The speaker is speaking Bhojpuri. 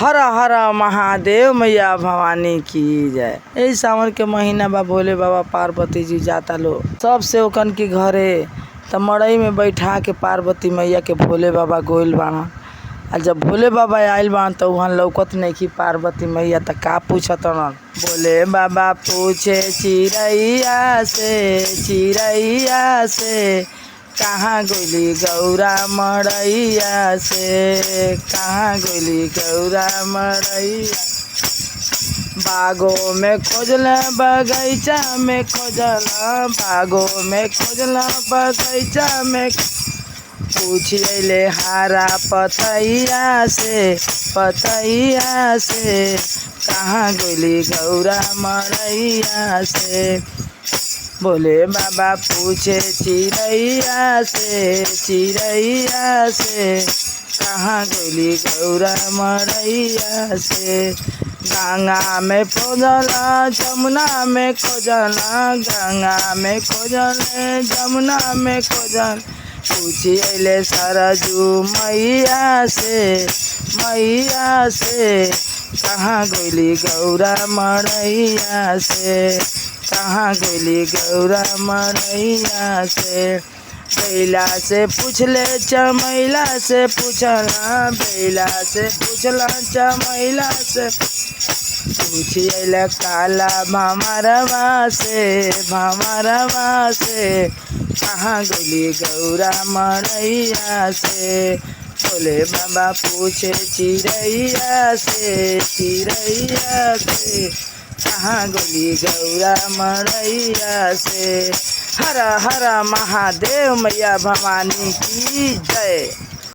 हर हर महादेव मैया भवानी की जय। यही सावन के महीना बा, भोले बाबा पार्वती जी जाता लो सब सेवकन के घरे। त मड़ई में बैठा के पार्वती मैया के भोले बाबा गोइल बाड़ा। आ जब भोले बाबा आइल बाड़न त वहाँ लौकत नइखी पार्वती मैया। त का पूछतन भोले बाबा पूछे चिड़ैया से कहाँ गोली गौरा मड़ैया से, कहाँ गोली गौरा मड़ैया। बागों में खोजल बगैचा में खोजल, बागों में खोजल बगैचा में पूछिले हारा पतैया से कहाँ गोली गौरा मड़ैया से। भोले बाबा पूछे चिड़ैया से कहाँ गोली गौरा मड़ैया से। गंगा में खोजल जमुना में खोजल, गंगा में खोजल जमुना में खोजल पूछिले सरजू मैया से कहाँ गोली गौरा मड़ैया से, कहाँ गोली गौरा मड़ैया से। बैला से पूछले चमैला से पूछला, बैला से पूछला चमैला से पूछिले काला भमरवा से कहाँ गोली गौरा मड़ैया से। भोले बाबा पूछे चिड़ैया से कहाँ गोली गौरा मड़ैया से। हर हर महादेव मैया भवानी की जय।